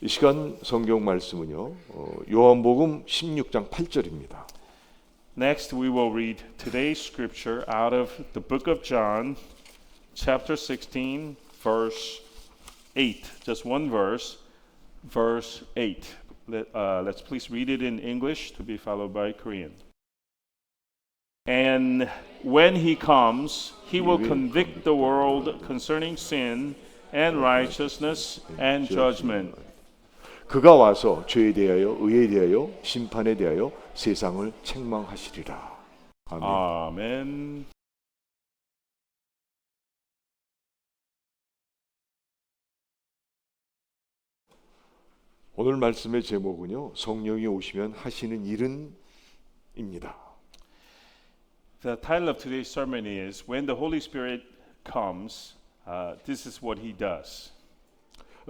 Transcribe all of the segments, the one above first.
이 시간 성경 말씀은요. 요한복음 16장 8절입니다. Next, we will read today's scripture out of the book of John, chapter 16, verse 8. Just one verse, verse 8. Let's please read it in English to be followed by Korean. And when he comes, he will convict the world concerning sin and righteousness and judgment. 그가 와서 죄에 대하여 의에 대하여 심판에 대하여 세상을 책망하시리라. 아멘. Amen. 오늘 말씀의 제목은요. 성령이 오시면 하시는 일은입니다. The title of today's sermon is When the Holy Spirit Comes, this is what he does.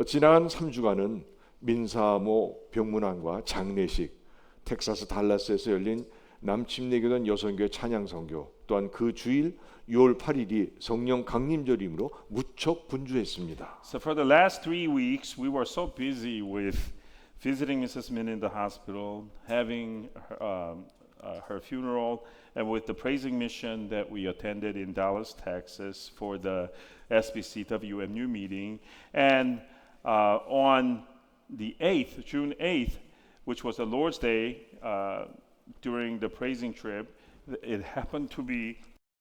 지난 3주간은 민사모 병문안과 장례식, 텍사스 달라스에서 열린 남침례교단 여성교회 찬양선교, 또한 그 주일 6월 8일이 성령 강림절이므로 무척 분주했습니다. So for the last 3 weeks, we were so busy with visiting Mrs. Min in the hospital, having her funeral, and with the praising mission that we attended in Dallas, Texas for the SBC WMU meeting. And on the 8th, June 8th, which was the Lord's Day during the praising trip, it happened to be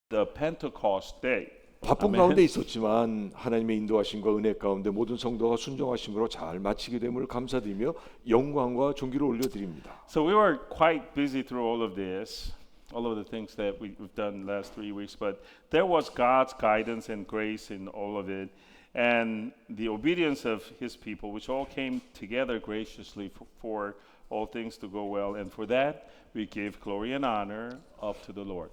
the Pentecost day. 바쁜 아멘. 가운데 있었지만 하나님의 인도하심과 은혜 가운데 모든 성도가 순종하심으로 잘 마치게 됨을 감사드리며 영광과 존귀를 올려드립니다. So we were quite busy through all of this, all of the things that we've done last 3 weeks, but there was God's guidance and grace in all of it, and the obedience of His people, which all came together graciously for all things to go well, and for that we give glory and honor up to the Lord.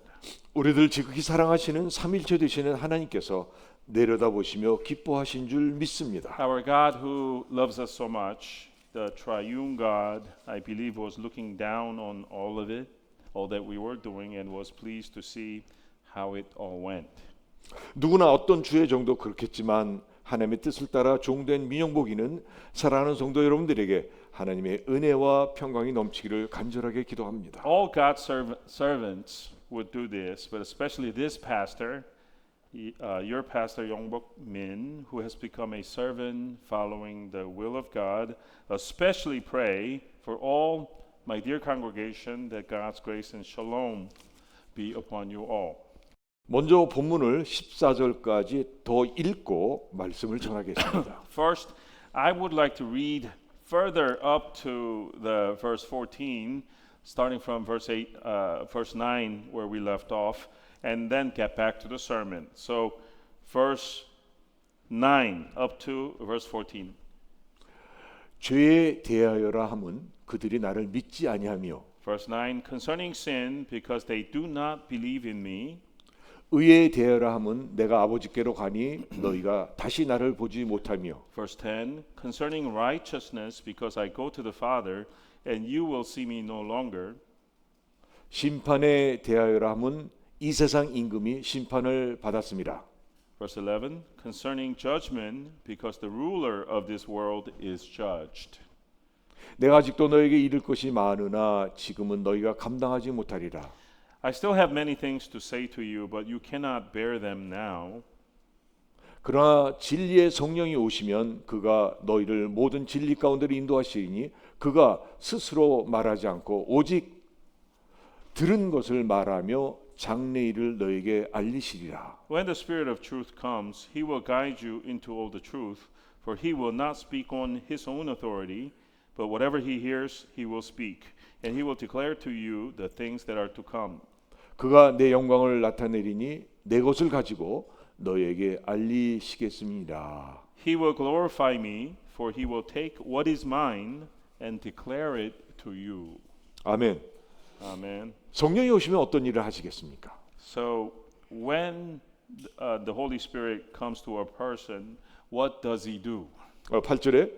우리들 지극히 사랑하시는 삼일체 되시는 하나님께서 내려다보시며 기뻐하신 줄 믿습니다. Our God who loves us so much, the triune God, I believe was looking down on all of it, all that we were doing, and was pleased to see how it all went. 누구나 어떤 주의 정도 그렇겠지만 하나님의 뜻을 따라 종된 민영복이는 사랑하는 성도 여러분들에게 하나님의 은혜와 평강이 넘치기를 간절하게 기도합니다. All God's servants would do this, but especially this pastor, your pastor Yongbok Min, who has become a servant following the will of God, especially pray for all my dear congregation that God's grace and shalom be upon you all. 먼저 본문을 14절까지 더 읽고 말씀을 전하겠습니다. First, I would like to read further up to the verse 14, starting from verse 9, where we left off, and then get back to the sermon. So, verse 9 up to verse 14. 죄에 대하여라 함은 그들이 나를 믿지 아니하며 Verse 9, concerning sin, because they do not believe in me. 의에 대하여라 함은 내가 아버지께로 가니 너희가 다시 나를 보지 못하며 Verse 10, concerning righteousness, because I go to the Father, and you will see me no longer. 심판에 대하여라 함은 이 세상 임금이 심판을 받았습니다. Verse 11, concerning judgment, because the ruler of this world is judged. 내가 아직도 너에게 이를 것이 많으나 지금은 너희가 감당하지 못하리라. I still have many things to say to you, but you cannot bear them now. 그러나 진리의 성령이 오시면 그가 너희를 모든 진리 가운데로 인도하시리니 그가 스스로 말하지 않고 오직 들은 것을 말하며 장래일을 너에게 알리시리라. When the Spirit of truth comes, he will guide you into all the truth, for he will not speak on his own authority, but whatever he hears, he will speak, and he will declare to you the things that are to come. 그가 내 영광을 나타내리니 내 것을 가지고 너에게 알리시겠습니다. He will glorify me, for he will take what is mine and declare it to you. 아멘. Amen. 성령이 오시면 어떤 일을 하시겠습니까? So when the Holy Spirit comes to a person, what does he do? 8절에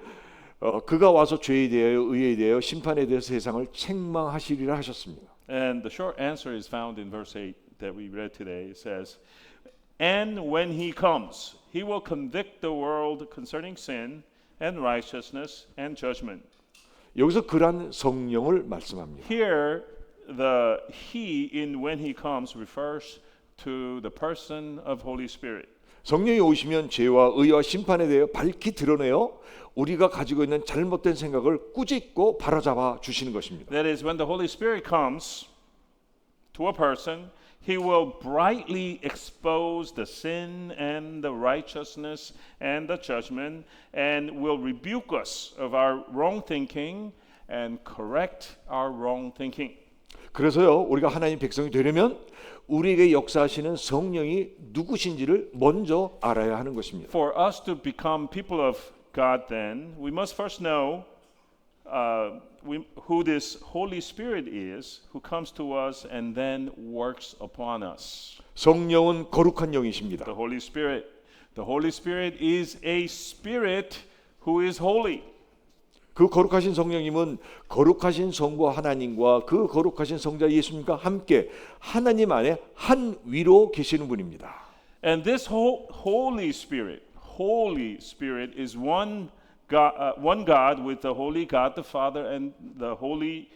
그가 와서 죄에 대하여 의에 대하여 심판에 대해서 세상을 책망하시리라 하셨습니다. And the short answer is found in verse 8 that we read today. It says, And when he comes, he will convict the world concerning sin, and righteousness and judgment. 여기서 그런 성령을 말씀합니다. Here, the he in when he comes refers to the person of Holy Spirit. 성령이 오시면 죄와 의와 심판에 대해 밝히 드러내어 우리가 가지고 있는 잘못된 생각을 꾸짖고 바로잡아 주시는 것입니다. That is, when the Holy Spirit comes to a person, he will brightly expose the sin and the righteousness and the judgment and will rebuke us of our wrong thinking and correct our wrong thinking. 그래서요, 우리가 하나님 백성이 되려면 우리에게 역사하시는 성령이 누구신지를 먼저 알아야 하는 것입니다. For us to become people of God, then, we must first know who this Holy Spirit is, who comes to us and then works upon us. 성령은 거룩한 영이십니다. The Holy Spirit. The Holy Spirit is a spirit who is holy. 그 거룩하신 성령님은 거룩하신 성부 하나님과 그 거룩하신 성자 예수님과 함께 하나님 안에 한 위로 계시는 분입니다. And this Holy Spirit is one God with the Holy God the Father and the Holy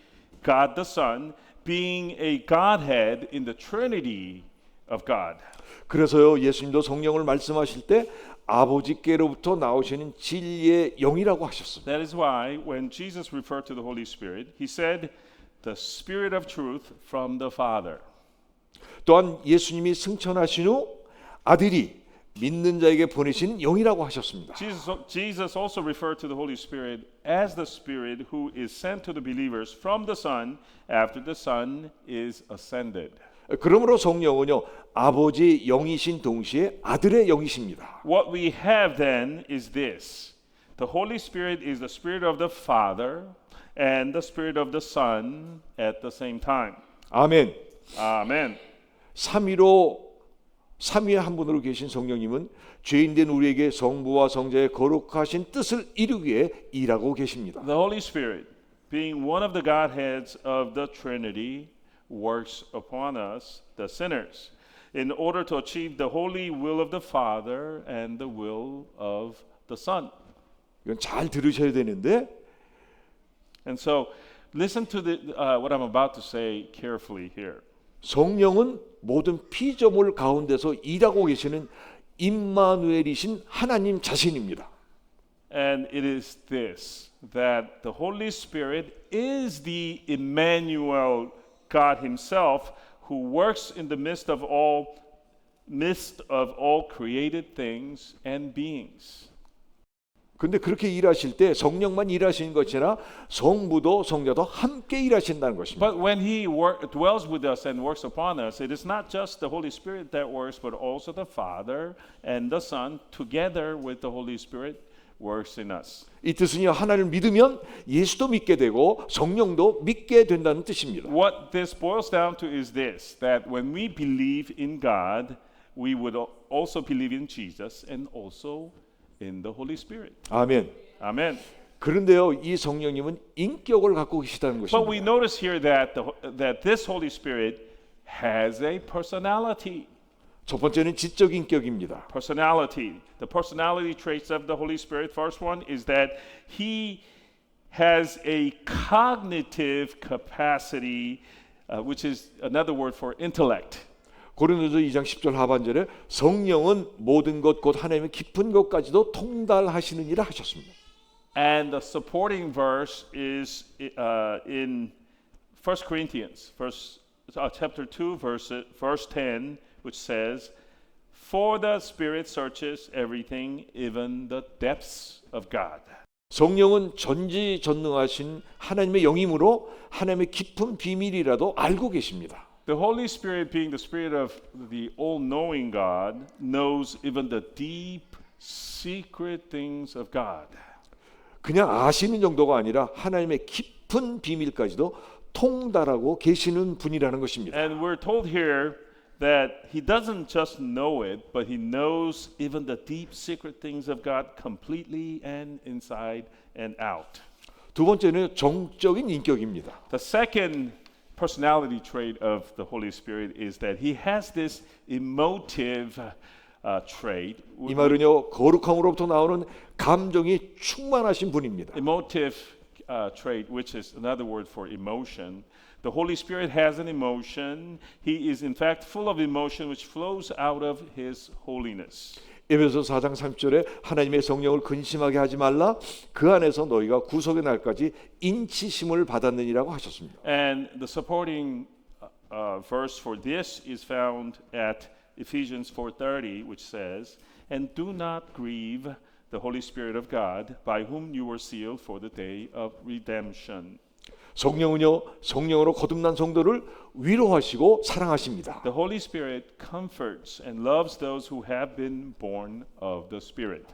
God the Son, being a Godhead in the Trinity of God. 그래서요, 예수님도 성령을 말씀하실 때 아버지께로부터 나오시는 진리의 영이라고 하셨습니다. That is why when Jesus referred to the Holy Spirit, he said, "The Spirit of truth from the Father." 또한 예수님이 승천하신 후 아들이 믿는 자에게 보내신 영이라고 하셨습니다. Jesus also referred to the Holy Spirit as the Spirit who is sent to the believers from the Son after the Son is ascended. 그러므로 성령은요, 아버지 영이신 동시에 아들의 영이십니다. What we have then is this. The Holy Spirit is the Spirit of the Father and the Spirit of the Son at the same time. 아멘. Amen. 삼위의 한 분으로 계신 성령님은 죄인된 우리에게 성부와 성자의 거룩하신 뜻을 이루기 위해 일하고 계십니다. The Holy Spirit, being one of the Godheads of the Trinity, works upon us, the sinners, in order to achieve the holy will of the Father and the will of the Son. 이건 잘 들으셔야 되는데 And so, listen to what I'm about to say carefully here. 성령은 모든 피조물 가운데서 일하고 계시는 임마누엘이신 하나님 자신입니다. And it is this, that the Holy Spirit is the Emmanuel, God Himself, who works in the midst of all created things and beings. 근데 그렇게 일하실 때 성령만 일하시는 것이 아니라 성부도 성자도 함께 일하신다는 것입니다. But when He dwells with us and works upon us, it is not just the Holy Spirit that works, but also the Father and the Son, together with the Holy Spirit, works in us. 이 뜻은요, 하나님을 믿으면 예수도 믿게 되고 성령도 믿게 된다는 뜻입니다. What this boils down to is this, that when we believe in God, we would also believe in Jesus and also in the Holy Spirit. 아멘. Amen. 그런데요, 이 성령님은 인격을 갖고 계시다는 But we 것입니다. notice here that this Holy Spirit has a personality. 첫 번째는 지적 인격입니다. Personality. The personality traits of the Holy Spirit. First one is that He has a cognitive capacity, which is another word for intellect. 고린도서 2장 10절 하반절에 성령은 모든 것 곧 하나님의 깊은 것까지도 통달하시느니라 하셨습니다. And the supporting verse is in 1 Corinthians, chapter 2, verse 10, which says, "For the Spirit searches everything, even the depths of God." 성령은 전지전능하신 하나님의 영이므로 하나님의 깊은 비밀이라도 알고 계십니다. The Holy Spirit, being the Spirit of the all-knowing God, knows even the deep, secret things of God. 그냥 아시는 정도가 아니라 하나님의 깊은 비밀까지도 통달하고 계시는 분이라는 것입니다. And we're told here that He doesn't just know it, but He knows even the deep, secret things of God completely and inside and out. 두 번째는 정적인 인격입니다. The second personality trait of the Holy Spirit is that He has this emotive trait. 이 말은요 거룩함으로부터 나오는 감정이 충만하신 분입니다. Emotive trait, which is another word for emotion. The Holy Spirit has an emotion. He is in fact full of emotion which flows out of His holiness. 에베소 4장 30절에 하나님의 성령을 근심하게 하지 말라. 그 안에서 너희가 구속의 날까지 인치심을 받았느니라고 하셨습니다. And the supporting verse for this is found at Ephesians 4:30, which says, "And do not grieve the Holy Spirit of God, by whom you were sealed for the day of redemption." 성령은요 성령으로 거듭난 성도를 위로하시고 사랑하십니다. The Holy Spirit comforts and loves those who have been born of the Spirit.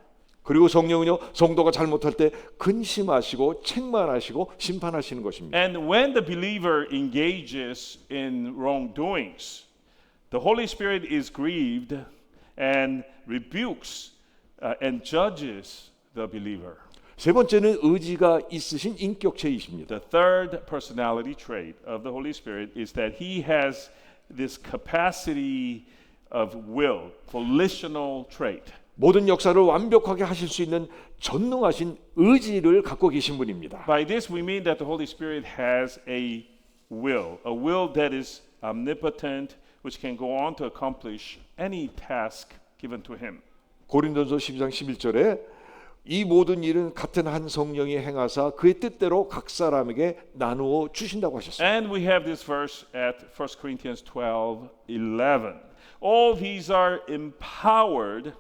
그리고 성령은요 성도가 잘못할 때 근심하시고 책망하시고 심판하시는 것입니다. And when the believer engages in wrongdoings, the Holy Spirit is grieved and rebukes and judges the believer. 세 번째는 의지가 있으신 인격체이십니다. The third personality trait of the Holy Spirit is that He has this capacity of will, volitional trait. 모든 역사를 완벽하게 하실 수 있는 전능하신 의지를 갖고 계신 분입니다. By this we mean that the Holy Spirit has a will that is omnipotent, which can go on to accomplish any task given to Him. 고린도서 12장 11절에 이 모든 일은 같은 한 성령이 행하사 그의 뜻대로 각 사람에게 나누어 주신다고 하셨습니다. And we have this verse at 1 Corinthians 12:11. All these are empowered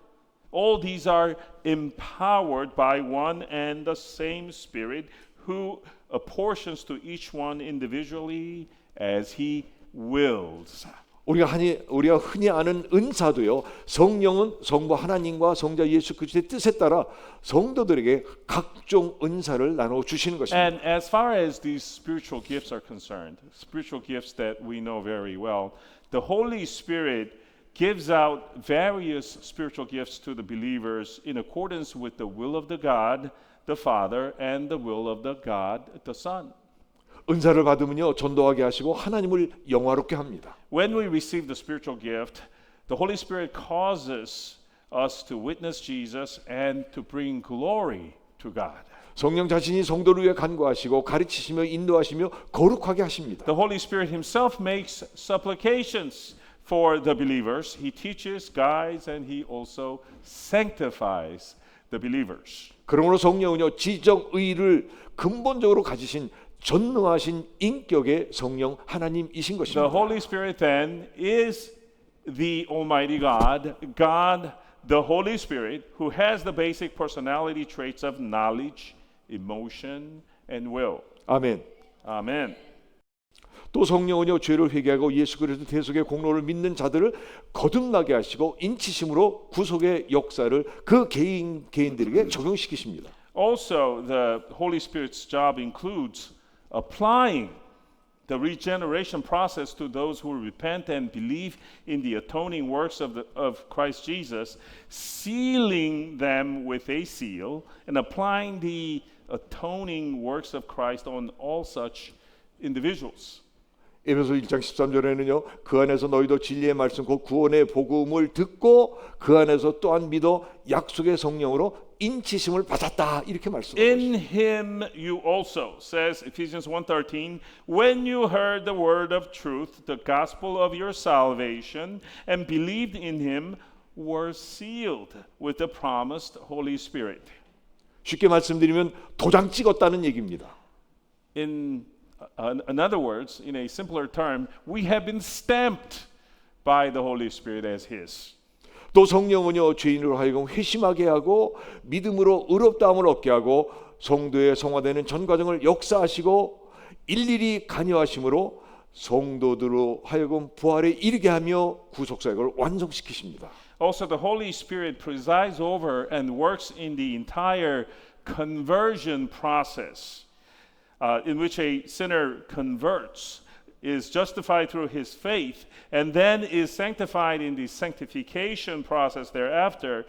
by one and the same Spirit, who apportions to each one individually as He wills. 우리가 흔히 아는 은사도요. 성령은 성부 하나님과 성자 예수 그리스도의 뜻에 따라 성도들에게 각종 은사를 나누어 주시는 것입니다. And as far as these spiritual gifts are concerned, spiritual gifts that we know very well, the Holy Spirit gives out various spiritual gifts to the believers in accordance with the will of the God, the Father, and the will of the God, the Son. 은사를 받으면요 전도하게 하시고 하나님을 영화롭게 합니다. When we receive the spiritual gift, the Holy Spirit causes us to witness Jesus and to bring glory to God. 성령 자신이 성도를 위해 간구하시고 가르치시며 인도하시며 거룩하게 하십니다. The Holy Spirit Himself makes supplications for the believers. He teaches, guides, and He also sanctifies the believers. 그러므로 성령은요 지적 의를 근본적으로 가지신 전능하신 인격의 성령 하나님이신 것입니다. The Holy Spirit then is the Almighty God, the Holy Spirit, who has the basic personality traits of knowledge, emotion, and will. 아멘. Amen. 또 성령은요 죄를 회개하고 예수 그리스도 대속의 공로를 믿는 자들을 거듭나게 하시고 인치심으로 구속의 역사를 그 개인들에게 적용시키십니다. Also, the Holy Spirit's job includes applying the regeneration process to those who repent and believe in the atoning works of Christ Jesus, sealing them with a seal, and applying the atoning works of Christ on all such individuals. 에베소 1장 13절에는요 그 안에서 너희도 진리의 말씀 곧 구원의 복음을 듣고 그 안에서 또한 믿어 약속의 성령으로 인치심을 받았다 이렇게 말씀하고 In 있습니다. him you also, says Ephesians 1:13, when you heard the word of truth, the gospel of your salvation, and believed in him, were sealed with the promised Holy Spirit. 쉽게 말씀드리면 도장 찍었다는 얘기입니다. In other words, in a simpler term, we have been stamped by the Holy Spirit as his. 또 성령은요 죄인으로 하여금 회심하게 하고 믿음으로 의롭다함을 얻게 하고 성도의 성화되는 전 과정을 역사하시고 일일이 관여하심으로 성도들로 하여금 부활에 이르게 하며 구속사역을 완성시키십니다. Also, the Holy Spirit presides over and works in the entire conversion process, in which a sinner converts, is justified through his faith, and then is sanctified in the sanctification process thereafter.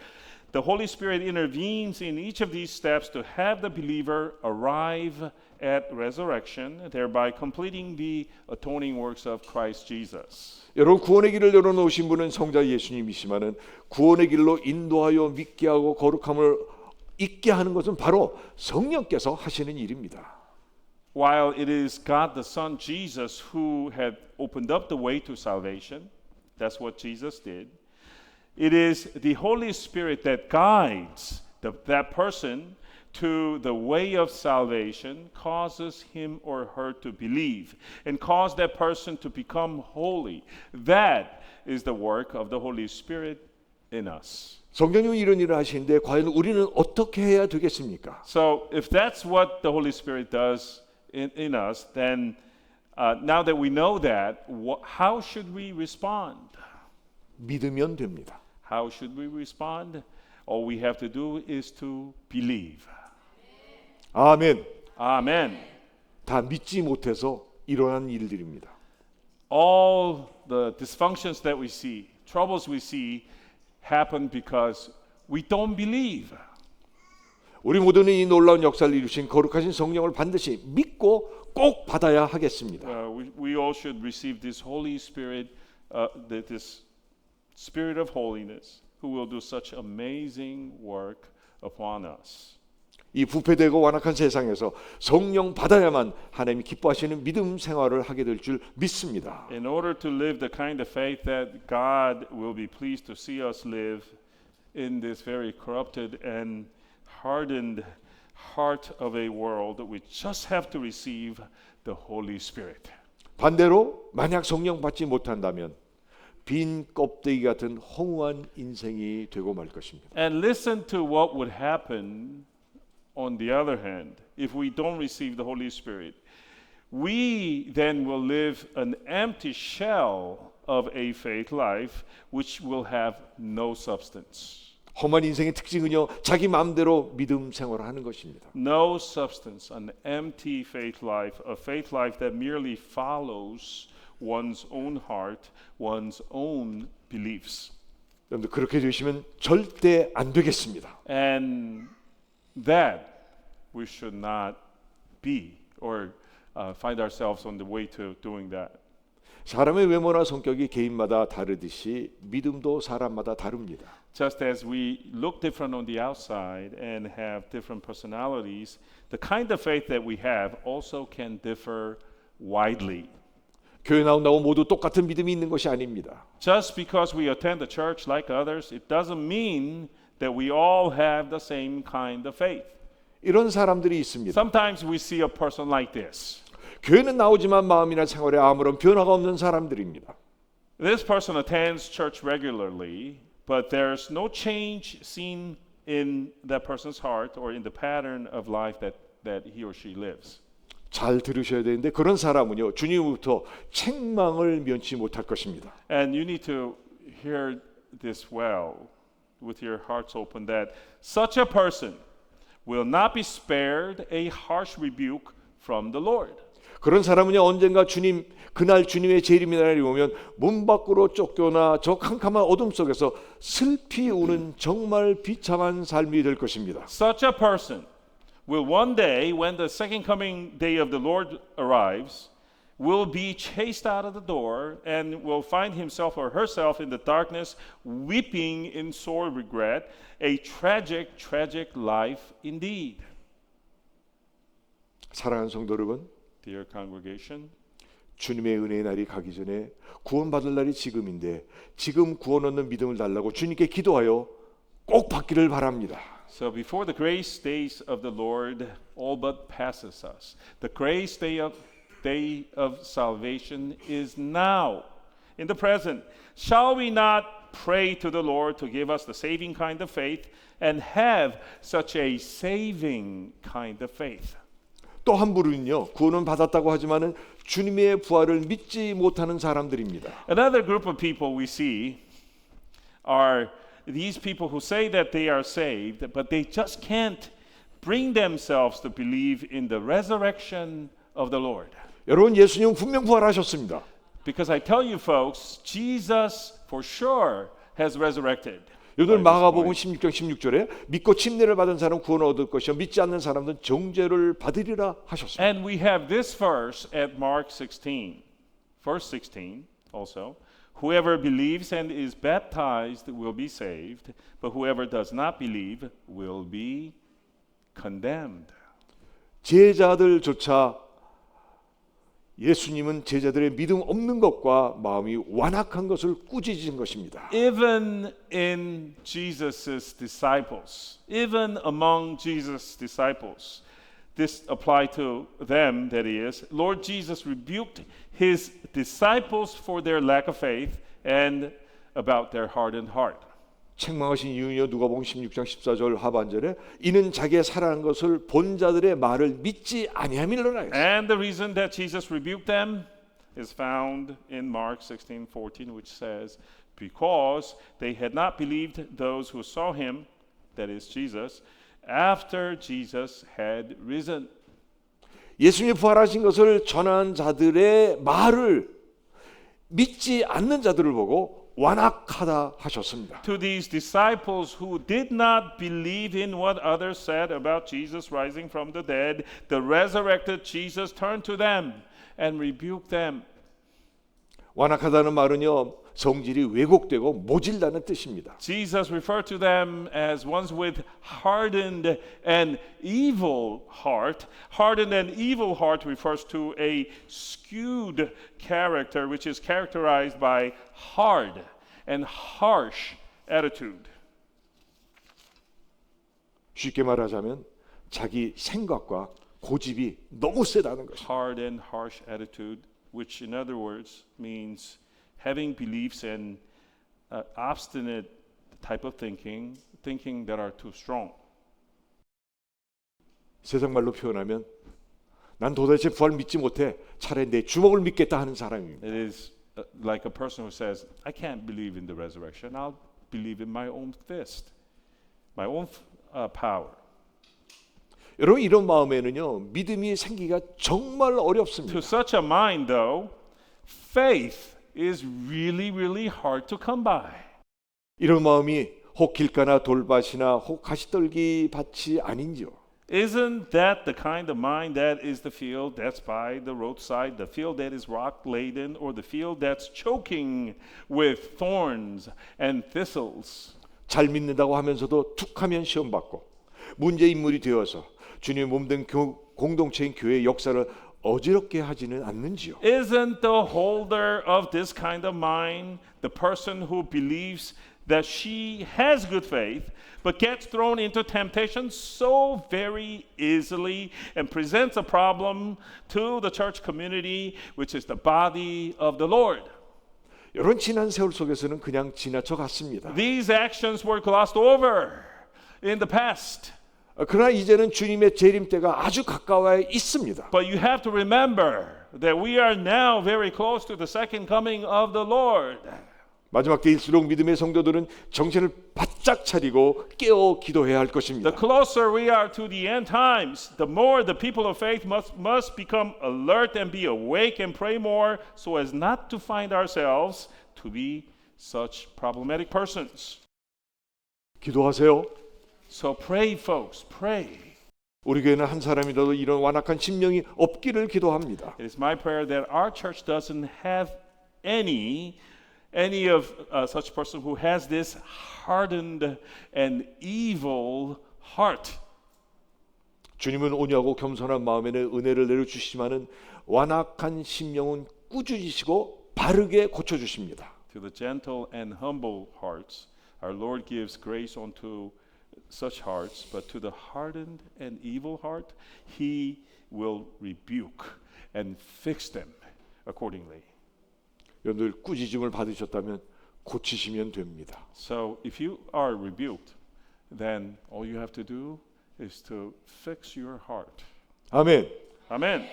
The Holy Spirit intervenes in each of these steps to have the believer arrive at resurrection, thereby completing the atoning works of Christ Jesus. 여러분 구원의 길을 열어놓으신 분은 성자 예수님이시마는 구원의 길로 인도하여 믿게 하고 거룩함을 잊게 하는 것은 바로 성령께서 하시는 일입니다. While it is God the Son Jesus who had opened up the way to salvation, that's what Jesus did. It is the Holy Spirit that guides that person to the way of salvation, causes him or her to believe, and cause that person to become holy. That is the work of the Holy Spirit in us. 성령님은 이런 일을 하시는데 과연 우리는 어떻게 해야 되겠습니까? So if that's what the Holy Spirit does in us, then now that we know that, how should we respond? 믿으면 됩니다. How should we respond? All we have to do is to believe. 아멘. Amen. 다 믿지 못해서 일어난 일들입니다. All the dysfunctions that we see, troubles we see, happen because we don't believe. 우리 모두는 이 놀라운 역사를 이루신 거룩하신 성령을 반드시 믿고 꼭 받아야 하겠습니다. We all should receive this Holy Spirit, this Spirit of holiness, who will do such amazing work upon us. 이 부패되고 완악한 세상에서 성령 받아야만 하나님이 기뻐하시는 믿음 생활을 하게 될 줄 믿습니다. In order to live the kind of faith that God will be pleased to see us live in this very corrupted and hardened heart of a world, we just have to receive the Holy Spirit. 반대로 만약 성령 받지 못한다면 빈 껍데기 같은 허무한 인생이 되고 말 것입니다. And listen to what would happen on the other hand, if we don't receive the Holy Spirit. We then will live an empty shell of a faith life which will have no substance. 험한 인생의 특징은요, 자기 마음대로 믿음 생활을 하는 것입니다. No substance, an empty faith life, a faith life that merely follows one's own heart, one's own beliefs. 여러분들 그렇게 되시면 절대 안 되겠습니다. And that we should not be or find ourselves on the way to doing that. 사람의 외모나 성격이 개인마다 다르듯이 믿음도 사람마다 다릅니다. Just as we look different on the outside and have different personalities, the kind of faith that we have also can differ widely. 교회 나온다고 모두 똑같은 믿음이 있는 것이 아닙니다. Just because we attend the church like others, it doesn't mean that we all have the same kind of faith. 이런 사람들이 있습니다. Sometimes we see a person like this. 교회는 나오지만 마음이나 생활에 아무런 변화가 없는 사람들입니다. This person attends church regularly, but there's no change seen in that person's heart or in the pattern of life that he or she lives. 잘 들으셔야 되는데 그런 사람은요, 주님으로부터 책망을 면치 못할 것입니다. And you need to hear this well with your hearts open that such a person will not be spared a harsh rebuke from the Lord. 그런 사람은요, 언젠가 그날 주님의 재림의 날이 오면 문 밖으로 쫓겨나 저 캄캄한 어둠 속에서 슬피 우는 정말 비참한 삶이 될 것입니다. Such a person will one day, when the second coming day of the Lord arrives, will be chased out of the door and will find himself or herself in the darkness, weeping in sore regret, a tragic, tragic life indeed. 사랑하는 성도 여러분, Dear congregation, 주님의 은혜의 날이 가기 전에 구원받을 날이 지금인데 지금 구원 얻는 믿음을 달라고 주님께 기도하여 꼭 받기를 바랍니다. so before the grace days of the Lord all but passes us, the grace day of salvation is now, in the present. Shall we not pray to the Lord to give us the saving kind of faith and have such a saving kind of faith? 또 한 부류는요, 구원은 받았다고 하지만은 주님의 부활을 믿지 못하는 사람들입니다. Another group of people we see are these people who say that they are saved, but they just can't bring themselves to believe in the resurrection of the Lord. 여러분, 예수님은 분명 부활하셨습니다. Because I tell you folks, Jesus for sure has resurrected. 여러분 by this 마가복음 point. 16장 16절에 믿고 침례를 받은 사람은 구원을 얻을 것이요 믿지 않는 사람은 정죄를 받으리라 하셨습니다. And we have this verse at Mark 16, verse 16 also. Whoever believes and is baptized will be saved, but whoever does not believe will be condemned. 제자들조차 예수님은 제자들의 믿음 없는 것과 마음이 완악한 것을 꾸짖으신 것입니다. Even in Jesus' disciples, even among Jesus' disciples, this applied to them, that is, Lord Jesus rebuked his disciples for their lack of faith and about their hardened heart. 책망하신 이유는요 누가복음 16장 14절 하반절에 이는 자기의 살아난 것을 본 자들의 말을 믿지 아니함이로라 했어요. And the reason that Jesus rebuked them is found in Mark 16:14, which says, because they had not believed those who saw him, that is Jesus, after Jesus had risen. 예수님이 부활하신 것을 전한 자들의 말을 믿지 않는 자들을 보고 완악하다 하셨습니다. To these disciples who did not believe in what others said about Jesus rising from the dead, the resurrected Jesus turned to them and rebuked them. 완악하다는 말은요 성질이 왜곡되고 모질다는 뜻입니다. Jesus referred to them as ones with hardened and evil heart. Hardened and evil heart refers to a skewed character which is characterized by hard and harsh attitude. 쉽게 말하자면 자기 생각과 고집이 너무 세다는 것입니다. Hard and harsh attitude, which in other words means having beliefs and obstinate type of thinking that are too strong. 세상 말로 표현하면 난 도대체 부활 믿지 못해 차라리 내 주먹을 믿겠다 하는 사람입니다. It is like a person who says, I can't believe in the resurrection. I'll believe in my own fist, my own power. 여러분 이런 마음에는요 믿음이 생기기가 정말 To 어렵습니다. such a mind, though, faith is really, really hard to come by. 이런 마음이 혹 길가나 돌밭이나 혹 가시떨기 밭이 아닌지요. Isn't that the kind of mind that is the field that's by the roadside, the field that is rock laden, or the field that's choking with thorns and thistles? 잘 믿는다고 하면서도 툭하면 시험 받고 문제 인물이 되어서 주님의 몸된 공동체인 교회의 역사를 어지럽게 하지는 않는지요. Isn't the holder of this kind of mind the person who believes that she has good faith but gets thrown into temptation so very easily and presents a problem to the church community, which is the body of the Lord? 여러분 지난 세월 속에서는 그냥 지나쳐 갔습니다. These actions were glossed over in the past. 그러나 이제는 주님의 재림 때가 아주 가까워 있습니다. But you have to remember that we are now very close to the second coming of the Lord. 마지막 때일수록 믿음의 성도들은 정신을 바짝 차리고 깨어 기도해야 할 The 것입니다. closer we are to the end times, the more the people of faith must become alert and be awake and pray more so as not to find ourselves to be such problematic persons. 기도하세요. So pray, folks, pray. 우리 교회는 한 사람이라도 이런 완악한 심령이 없기를 기도합니다. It is my prayer that our church doesn't have any of such person who has this hardened and evil heart. 주님은 온유하고 겸손한 마음에는 은혜를 내려주시지만은 완악한 심령은 꾸짖으시고 바르게 고쳐주십니다. To the gentle and humble hearts, our Lord gives grace unto such hearts, but to the hardened and evil heart, He will rebuke and fix them accordingly. 여러분들 꾸짖음을 받으셨다면 고치시면 됩니다. So if you are rebuked, then all you have to do is to fix your heart. 아멘. Amen.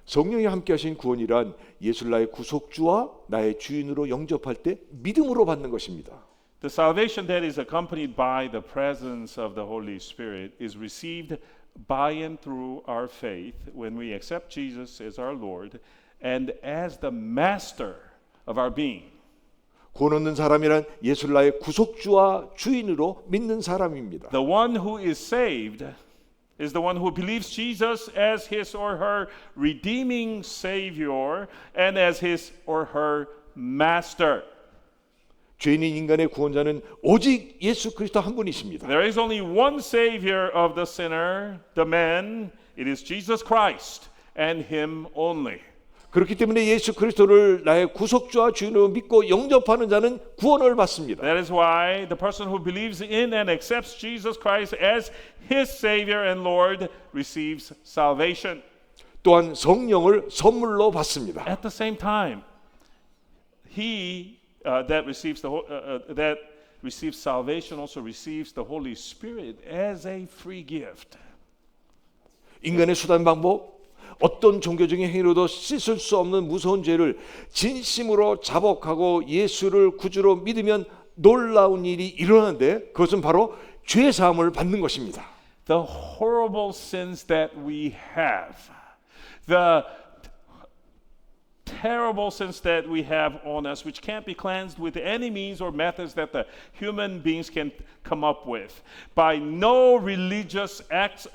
성령이 함께하신 구원이란 예수를 나의 구속주와 나의 주인으로 영접할 때 믿음으로 받는 것입니다. The salvation that is accompanied by the presence of the Holy Spirit is received by and through our faith when we accept Jesus as our Lord and as the master of our being. 구원 얻는 사람이란 예수를 나의 구속주와 주인으로 믿는 사람입니다. The one who is saved is the one who believes Jesus as his or her redeeming Savior and as his or her master. 죄인인 인간의 구원자는 오직 예수 그리스도 한 분이십니다. There is only one Savior of the sinner, the man. It is Jesus Christ and him only. 그렇기 때문에 예수 그리스도를 나의 구속주와 주인으로 믿고 영접하는 자는 구원을 받습니다. That is why the person who believes in and accepts Jesus Christ as his Savior and Lord receives salvation. 또한 성령을 선물로 받습니다. At the same time, he that receives that receives salvation also receives the Holy Spirit as a free gift. 인간의 수단 방법, 어떤 종교적인 행위로도 씻을 수 없는 무서운 죄를 진심으로 자복하고 예수를 구주로 믿으면 놀라운 일이 일어나는데 그것은 바로 죄 사함을 받는 것입니다. The horrible sins that we have, the terrible sins that we have on us, which can't be cleansed with any means or methods that the human beings can come up with. By no religious acts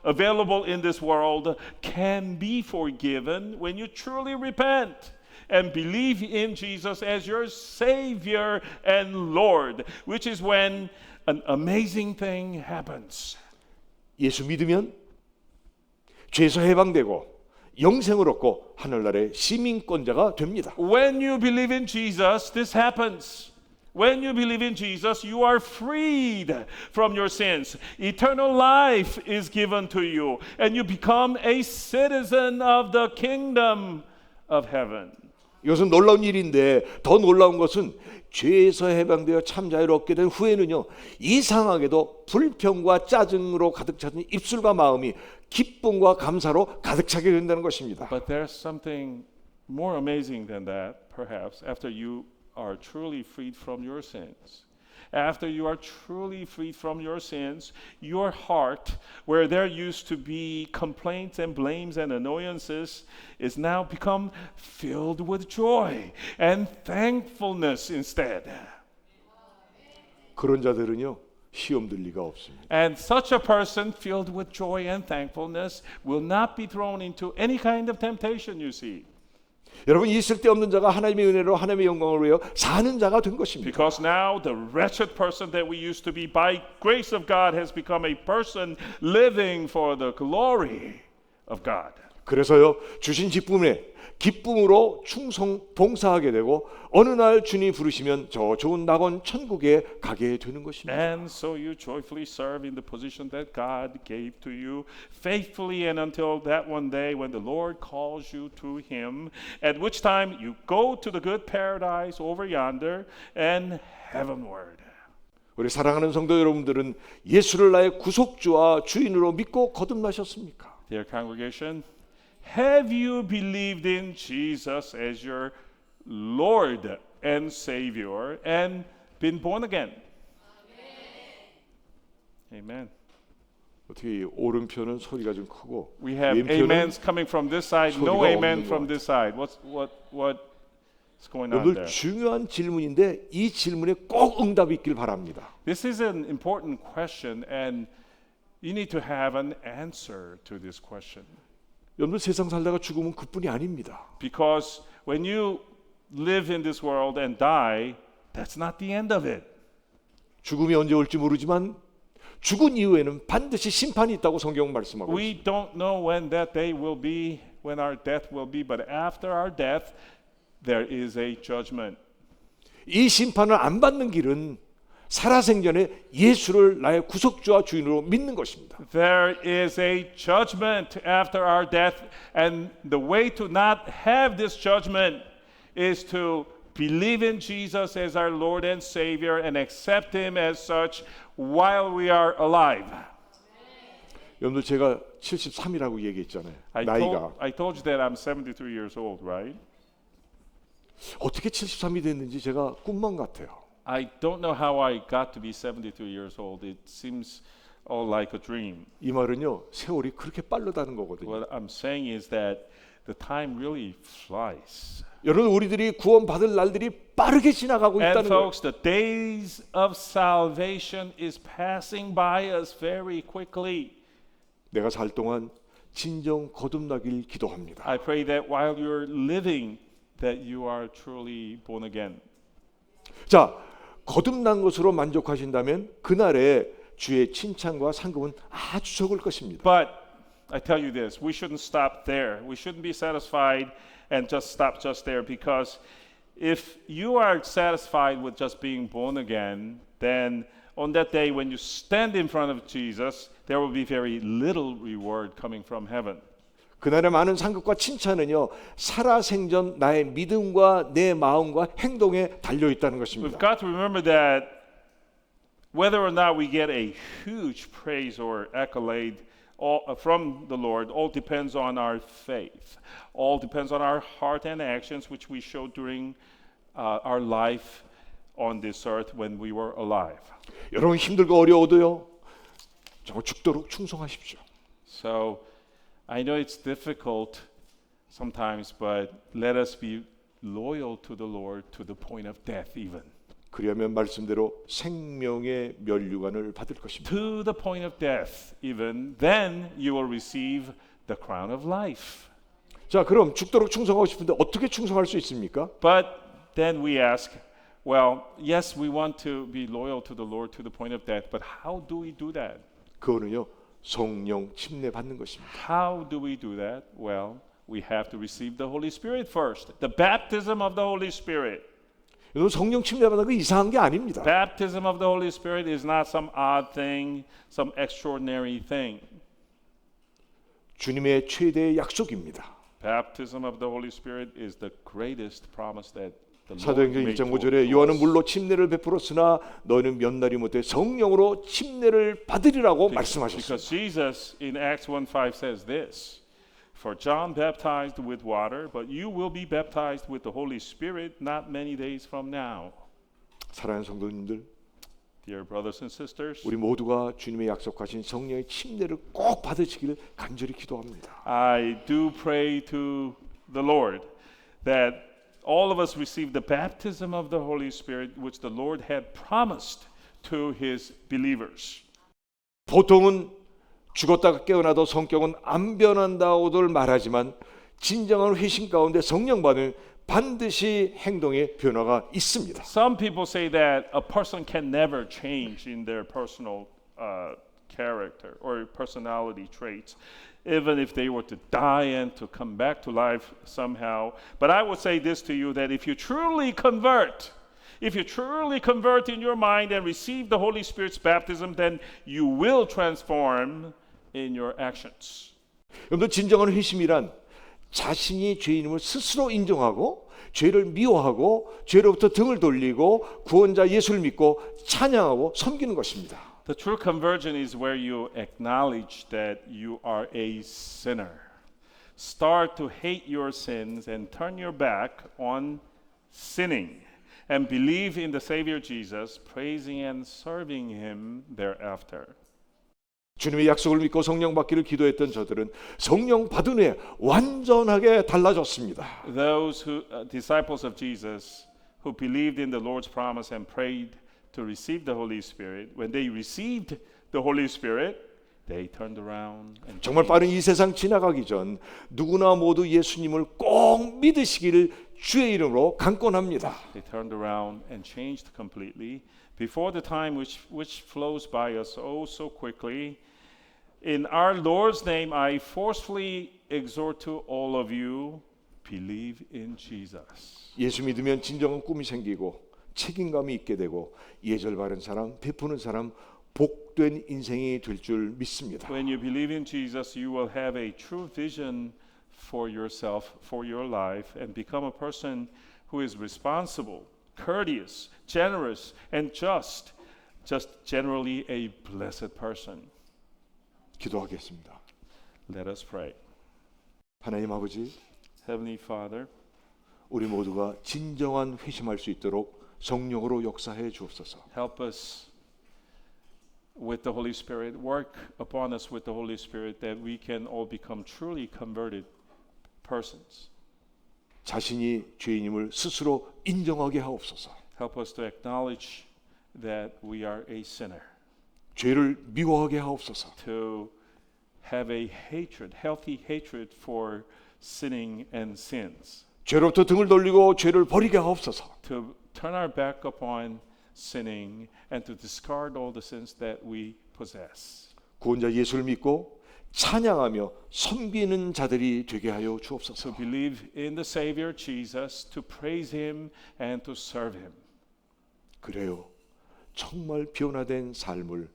available in this world can be forgiven when you truly repent and believe in Jesus as your Savior and Lord, which is when an amazing thing happens. 예수 믿으면 죄에서 해방되고 영생을 얻고 하늘나라의 시민권자가 됩니다. When you believe in Jesus, this happens. When you believe in Jesus, you are freed from your sins. Eternal life is given to you, and you become a citizen of the kingdom of heaven. 이것은 놀라운 일인데 더 놀라운 것은 죄에서 해방되어 참 자유를 얻게 된 후에는요, 이상하게도 불평과 짜증으로 가득 찬 입술과 마음이 기쁨과 감사로 가득 차게 된다는 것입니다. But there's something more amazing than that, perhaps, after you are truly freed from your sins. After you are truly freed from your sins, your heart, where there used to be complaints and blames and annoyances, is now become filled with joy and thankfulness instead. 그런 자들은요, 시험 들 리가 없습니다. And such a person filled with joy and thankfulness will not be thrown into any kind of temptation, you see. 여러분, 이 쓸데없는 자가 하나님의 은혜로 하나님의 영광을 위하여 사는 자가 된 것입니다. Because now the wretched person that we used to be by grace of God has become a person living for the glory of God. 그래서요, 주신 직분에 기쁨으로 충성 봉사하게 되고 어느 날 주님이 부르시면 저 좋은 낙원 천국에 가게 되는 것입니다. And so you joyfully serve in the position that God gave to you faithfully and until that one day when the Lord calls you to him, at which time you go to the good paradise over yonder and heavenward. 우리 사랑하는 성도 여러분들은 예수를 나의 구속주와 주인으로 믿고 거듭나셨습니까? Dear congregation, have you believed in Jesus as your Lord and Savior and been born again? Amen. 어떻게 이 오른편은 소리가 좀 크고 We have 왼편은 amens coming from this side, no 소리가 amen 없는 from 것 this side. What's going on 오늘 there? 중요한 질문인데 이 질문에 꼭 응답이 있길 바랍니다. This is an important question and you need to have an answer to this question. 여러분, 세상 살다가 죽으면 그뿐이 아닙니다. Because when you live in this world and die, that's not the end of it. 죽음이 언제 올지 모르지만 죽은 이후에는 반드시 심판이 있다고 성경 말씀하고 We 있습니다. don't know when that day will be, when our death will be, but after our death, there is a judgment. 이 심판을 안 받는 길은 살아생전에 예수를 나의 구속주와 주인으로 믿는 것입니다. There is a judgment after our death, and the way to not have this judgment is to believe in Jesus as our Lord and Savior and accept Him as such while we are alive. 여러분들, 제가 73이라고 얘기했잖아요. 나이가 I told you that I'm 73 years old, right? 어떻게 73이 됐는지 제가 꿈만 같아요. I don't know how I got to be 73 years old. It seems all like a dream. 이 말은요, 세월이 그렇게 빠르다는 거거든요. What I'm saying is that the time really flies. 여러분 우리들이 구원받을 날들이 빠르게 지나가고 And 있다는 거예요. folks, the days of salvation is passing by us very quickly. 내가 살 동안 진정 거듭나길 기도합니다. I pray that while you're living, that you are truly born again. 자, 거듭난 것으로 만족하신다면 그날에 주의 칭찬과 상급은 아주 적을 것입니다. But I tell you this, we shouldn't stop there. We shouldn't be satisfied and just stop just there, because if you are satisfied with just being born again, then on that day when you stand in front of Jesus, there will be very little reward coming from heaven. 그날의 많은 상급과 칭찬은요, 살아생전 나의 믿음과 내 마음과 행동에 달려 있다는 We've 것입니다. got to remember that whether or not we get a huge praise or accolade from the Lord, all depends on our faith. All depends on our heart and actions, which we showed during our life on this earth when we were alive. 여러분 힘들고 어려워도요, 정말 죽도록 충성하십시오. So I know it's difficult sometimes, but let us be loyal to the Lord to the point of death even. 그리하면 말씀대로 생명의 면류관을 받을 것입니다. To the point of death even, then you will receive the crown of life. 자, 그럼 죽도록 충성하고 싶은데 어떻게 충성할 수 있습니까? But then we ask, well, yes, we want to be loyal to the Lord to the point of death, but how do we do that? 그거는요, 성령 침례 받는 것입니다. How do we do that? Well, we have to receive the Holy Spirit first. The baptism of the Holy Spirit. 여러분 성령 침례 받는 거 이상한 게 아닙니다. Baptism of the Holy Spirit is not some odd thing, some extraordinary thing. 주님의 최대의 약속입니다. Baptism of the Holy Spirit is the greatest promise that the Lord 사도행전 made 1장 to 5절에 요한은 us. 물로 침례를 베풀었으나 너희는 몇 날이 못해 성령으로 침례를 받으리라고 말씀하셨습니다. Because Jesus in Acts 1:5 says this, for John baptized with water, but you will be baptized with the Holy Spirit not many days from now. 사랑하는 성도님들, Dear brothers and sisters, 우리 모두가 주님의 약속하신 성령의 침례를 꼭 받으시기를 간절히 기도합니다. I do pray to the Lord that all of us receive the baptism of the Holy Spirit which the Lord had promised to his believers. 보통은 죽었다가 깨어나도 성격은 안 변한다고들 말하지만 진정한 회심 가운데 성령 받으면 반드시 행동에 변화가 있습니다. Some people say that a person can never change in their personal character or personality traits, even if they were to die and to come back to life somehow. But I would say this to you, that if you truly convert in your mind and receive the Holy Spirit's baptism, then you will transform in your actions. 여러분들 진정한 회심이란 자신이 죄인임을 스스로 인정하고 죄를 미워하고 죄로부터 등을 돌리고 구원자 예수를 믿고 찬양하고 섬기는 것입니다. The true conversion is where you acknowledge that you are a sinner. Start to hate your sins and turn your back on sinning and believe in the Savior Jesus, praising and serving him thereafter. 주님의 약속을 믿고 성령 받기를 기도했던 저들은 성령 받은 후에 완전하게 달라졌습니다. Those disciples of Jesus who believed in the Lord's promise and prayed to receive the Holy Spirit, when they received the Holy Spirit, they turned around and 정말 빠른 이 세상 지나가기 전 누구나 모두 예수님을 꼭 믿으시기를 주의 이름으로 강권합니다. They turned around and changed completely before the time which flows by us oh so quickly. In our Lord's name, I forcefully exhort to all of you, believe in Jesus. 예수 믿으면 진정한 꿈이 생기고 책임감이 있게 되고 예절 바른 사람, 베푸는 사람, 복된 인생이 될 줄 믿습니다. When you believe in Jesus, you will have a true vision for yourself, for your life, and become a person who is responsible, courteous, generous, and just generally a blessed person. 기도하겠습니다. Let us pray. 하나님 아버지, Heavenly Father, 우리 모두가 진정한 회심할 수 있도록 성령으로 역사해 주옵소서. help us with the Holy Spirit, work upon us with the Holy Spirit that we can all become truly converted persons. 자신이 죄인임을 스스로 인정하게 하옵소서. Help us to acknowledge that we are a sinner, 죄를 미워하게 하옵소서. to have a hatred, healthy hatred for sinning and sins, 죄로부터 등을 돌리고 죄를 버리게 하옵소서. to turn our back upon sinning and to discard all the sins that we possess. 구원자 예수를 믿고 찬양하며 섬기는 자들이 되게 하여 To 주옵소서. believe in the Savior Jesus, to praise Him and to serve Him. 그래요. 정말 변화된 삶을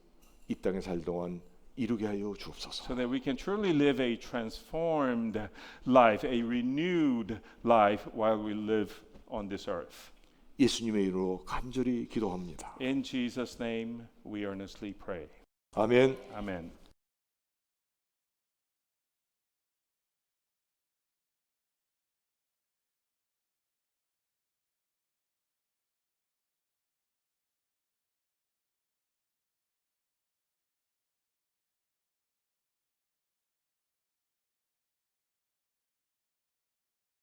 이 땅에 살 동안 이루게 하여 주옵소서. So that we can truly live a transformed life, a renewed life while we live on this earth. 예수님의 이름으로 간절히 기도합니다. In Jesus' name, we earnestly pray. 아멘. Amen.